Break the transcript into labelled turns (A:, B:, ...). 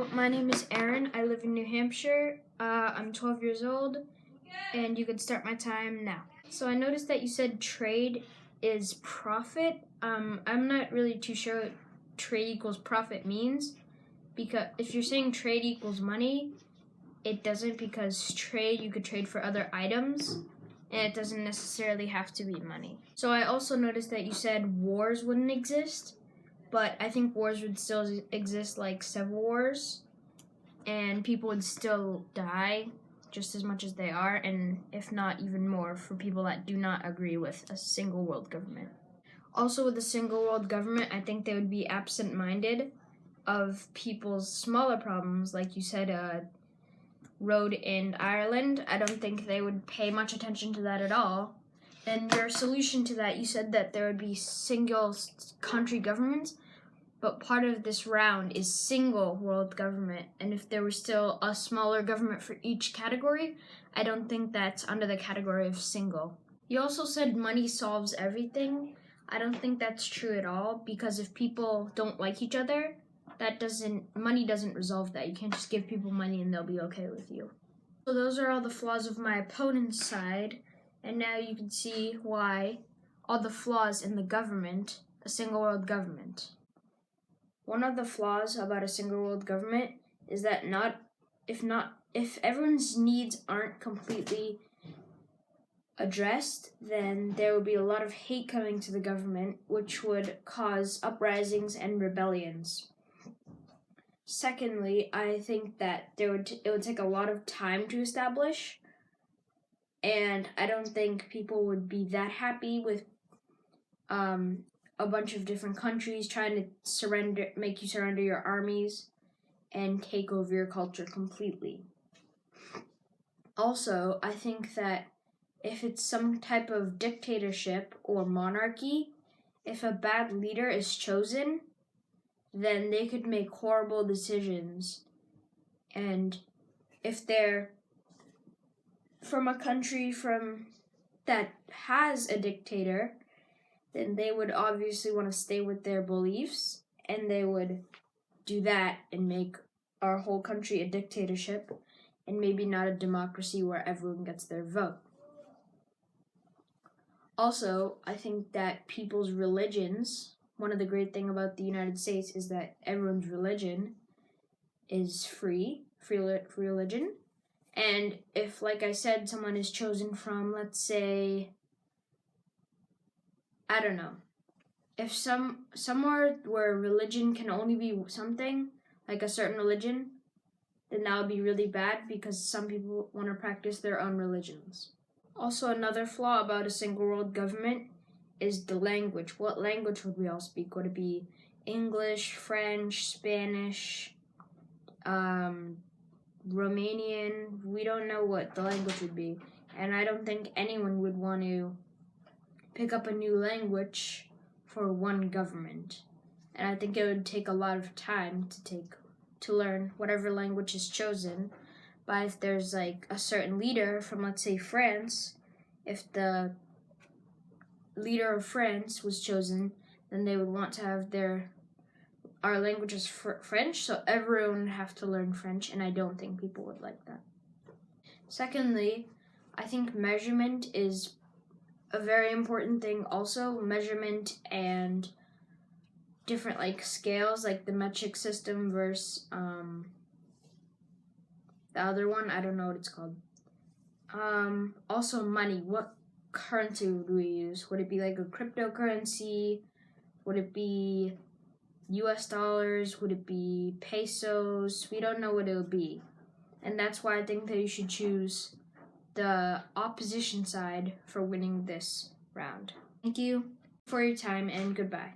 A: Hello, my name is Aaron. I live in New Hampshire. I'm 12 years old, and you could start my time now. So I noticed that you said trade is profit. I'm not really too sure what trade equals profit means, because if you're saying trade equals money, it doesn't, because trade, you could trade for other items, and it doesn't necessarily have to be money. So I also noticed that you said wars wouldn't exist, but I think wars would still exist, like civil wars, and people would still die just as much as they are, and if not even more, for people that do not agree with a single world government. Also, with a single world government, I think they would be absent-minded of people's smaller problems, like you said, road in Ireland. I don't think they would pay much attention to that at all. And your solution to that, you said that there would be single country governments, but part of this round is single world government. And if there was still a smaller government for each category, I don't think that's under the category of single. You also said money solves everything. I don't think that's true at all, because if people don't like each other, money doesn't resolve that. You can't just give people money and they'll be okay with you. So those are all the flaws of my opponent's side, and now you can see why all the flaws in the government, a single world government. One of the flaws about a single world government is that if everyone's needs aren't completely addressed, then there would be a lot of hate coming to the government, which would cause uprisings and rebellions. Secondly, I think that it would take a lot of time to establish, and I don't think people would be that happy with a bunch of different countries trying to make you surrender your armies and take over your culture completely. Also, I think that if it's some type of dictatorship or monarchy, if a bad leader is chosen, then they could make horrible decisions. And if they're from a country that has a dictator, then they would obviously want to stay with their beliefs, and they would do that and make our whole country a dictatorship and maybe not a democracy where everyone gets their vote. Also, I think that people's religions, one of the great things about the United States is that everyone's religion is free religion. And if, like I said, someone is chosen from, let's say, I don't know, if somewhere where religion can only be something, like a certain religion, then that would be really bad, because some people want to practice their own religions. Also, another flaw about a single world government is the language. What language would we all speak? Would it be English, French, Spanish, Romanian? We don't know what the language would be. And I don't think anyone would want to pick up a new language for one government. And I think it would take a lot of time to learn whatever language is chosen. But if there's like a certain leader from, let's say, France, if the leader of France was chosen, then they would want to have our language is French, so everyone would have to learn French, and I don't think people would like that. Secondly, I think measurement is a very important thing also. Measurement and different like scales, like the metric system versus the other one, I don't know what it's called. Also money, what currency would we use? Would it be like a cryptocurrency? Would it be US dollars? Would it be pesos? We don't know what it would be. And that's why I think that you should choose the opposition side for winning this round. Thank you for your time, and goodbye.